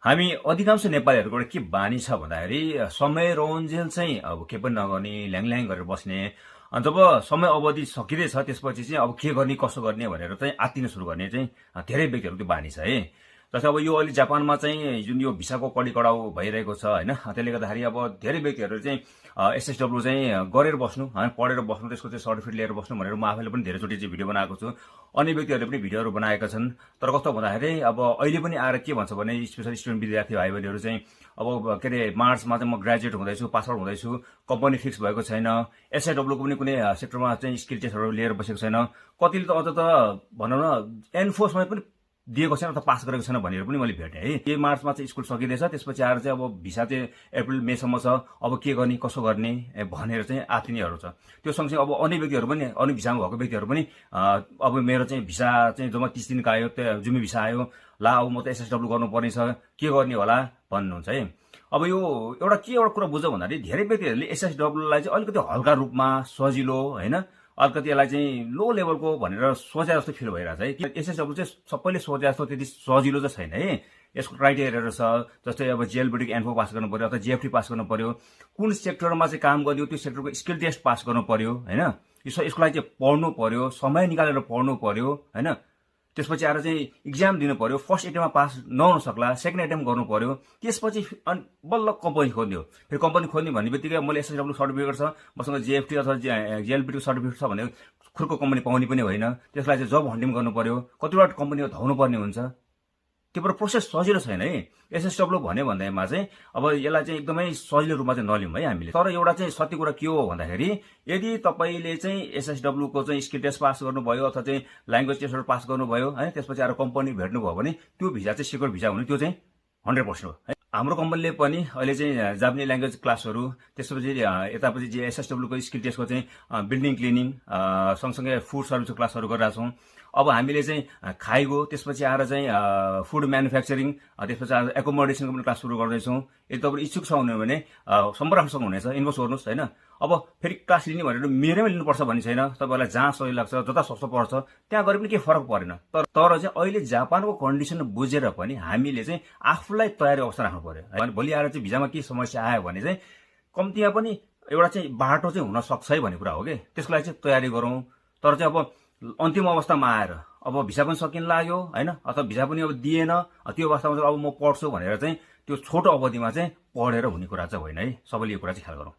हामी अधिकांश नेपालीहरुको के बानी छ भन्दाखेरि समय रहन्जेल चाहिँ अब के पनि नगर्ने ल्याङल्याङ गरेर बस्ने अनि जब समय अवधि सकिँदैछ त्यसपछि चाहिँ अब के गर्ने कसो गर्ने भनेर चाहिँ आत्तिन सुरु गर्ने चाहिँ धेरै व्यक्तिहरुको त्यो बानी छ है। जस्तै अब यो अहिले जापानमा चाहिँ जुन यो भिसाको कडी कडाउ भइरहेको छ हैन, त्यसले गर्दाखेरि अब धेरै व्यक्तिहरु चाहिँ एसएसडब्ल्यू चाहिँ गरेर बस्नु हैन, पढेर बस्नु, त्यसको चाहिँ सर्टिफिकेट लिएर बस्नु भनेर म आफैले पनि धेरैचोटि चाहिँ भिडियो बनाएको छु। अन्य व्यक्तिहरुले पनि भिडियोहरु बनाएका छन्। तर कस्तो भन्दाखेरि अब अहिले पनि आएर के भन्छ भने स्पेशली स्टुडेन्ट विद्यार्थी भाइ बहिनीहरु चाहिँ अब के अरे मार्चमा चाहिँ म ग्रेजुएट हुँदैछु, पास आउट हुँदैछु, कम्पनी फिक्स भएको छैन, एसआईडब्ल्यूको पनि कुनै सेक्टरमा चाहिँ स्किल टेस्टहरु लिएर बसेको छैन, कतिले त अझ त भनौं न एनफोर्समा पनि दिएको छैन अथवा पास गरेको छैन भनेर पनि मैले भेटेँ है। यही मार्चमा चाहिँ स्कुल सकिँदैछ, त्यसपछि आएर चाहिँ अब भिसा चाहिँ अप्रिल मेसम्म छ, अब के गर्ने कसो गर्ने भनेर चाहिँ आत्तिनेहरू छ। त्यो सँगसँगै अब अन्य व्यक्तिहरू पनि अन्य भिसामा भएको व्यक्तिहरू पनि अब मेरो चाहिँ भिसा चाहिँ जम्मा 30 दिनको आयो, त्यो जुम्मे भिसा आयो, ला अब म त एसएसडब्ल्यू गर्नुपर्ने छ, के गर्ने होला भन्नुहुन्छ है। अब यो एउटा कुरा बुझ्छ भन्दाखेरि धेरै व्यक्तिहरूले एसएसडब्ल्यूलाई चाहिँ अलिकति हल्का रूपमा सजिलो हैन, अलिकति यसलाई चाहिँ लो लेभलको भनेर सोचे जस्तो फिल भइरहेछ है। कि एसएसडब्ल्यू चाहिँ सबैले सोचे जस्तो त्यति सजिलो चाहिँ छैन है। यसको क्राइटेरियाहरू छ, जस्तै अब जेएलबीटी एन्फो पास गर्नु पर्यो अथवा जेएफटी पास गर्नु पर्यो, कुन सेक्टरमा चाहिँ काम गर्यो त्यो सेक्टरको स्किल टेस्ट पास गर्नु पर्यो हैन, यसको लागि चाहिँ पढ्नु पर्यो, समय निकालेर पढ्नु पर्यो हैन, त्यसपछि आएर चाहिँ इक्जाम दिनु पर्यो, फर्स्ट एटेम्पमा पास नहुन सक्ला, सेकेन्ड एटेम्प गर्नु पर्यो, त्यसपछि बल्ल कम्पनी खोज्ने हो। फेरि कम्पनी खोज्ने भन्ने बित्तिकै मैले एसएसडब्ल्यू सर्टिफिकेट छ, मसँग जेएफटी अथवा जेएलबीटी सर्टिफिकेट छ भने खुर्को कम्पनी पाउने पनि होइन, त्यसलाई चाहिँ जब हन्टिङ गर्नु पर्यो, कतिवटा कम्पनीको धाउनु पर्ने हुन्छ, त्यो पर प्रोसेस सजिलो छैन है। एसएसडब्ल्यू भन्ने भन्दैमा चाहिँ अब यसलाई चाहिँ एकदमै सजिलो रूपमा चाहिँ नलिउँ है हामीले। तर एउटा चाहिँ सत्य कुरा के हो भन्दाखेरि यदि तपाईले चाहिँ एसएसडब्ल्यू को चाहिँ स्किल टेस्ट पास गर्नुभयो अथवा चाहिँ ल्याङ्ग्वेज टेस्टहरु पास गर्नुभयो है, त्यसपछि आएर कम्पनी भेट्नुभयो भने त्यो भिजा चाहिँ सिक्योर भिजा हुने, त्यो चाहिँ 100% हो है। हाम्रो कम्पनीले पनि अहिले चाहिँ जापानी ल्याङ्ग्वेज क्लासहरु, त्यसपछि यतापछि जे एसएसडब्ल्यू को स्किल टेस्टको चाहिँ बिल्डिङ क्लिनिङ सँगसँगै फुड सर्भिसको क्लासहरु गरिरहेका छौं। अब हामीले चाहिँ खाइगो, त्यसपछि आएर चाहिँ फुड म्यानुफ्याक्चरिङ, त्यसपछि आएर एकोमोडेसनको पनि क्लास सुरु गर्दैछौँ। यदि तपाईहरु इच्छुक हुनुहुन्छ भने सम्पर्क गर्न सक्नुहुनेछ, इन्भेस्ट गर्नुस् हैन। अब फेरि क्लास लिने भनेर मेरैमा लिनुपर्छ भन्ने छैन, तपाईहरुलाई जहाँ सही लाग्छ जता सस्तो पर्छ त्यहाँ गरे पनि केही फरक परेन। तर चाहिँ अहिले जापानको कन्डिसन बुझेर पनि हामीले चाहिँ आफूलाई तयारी अवस्था राख्नु पर्यो। भोलि आएर चाहिँ भिजामा के समस्या आयो भने चाहिँ कम्तीमा पनि एउटा चाहिँ बाटो चाहिँ हुन सक्छ है भन्ने कुरा हो के। त्यसको लागि चाहिँ तयारी गरौँ। तर चाहिँ अब अन्तिम अवस्थामा आएर अब भिसा पनि सकिन लाग्यो हैन, अथवा भिसा पनि अब दिएन, त्यो अवस्थामा चाहिँ अब म पढ्छु भनेर चाहिँ त्यो छोटो अवधिमा चाहिँ पढेर हुने कुरा चाहिँ होइन है। सबैले यो कुरा चाहिँ ख्याल गरौँ।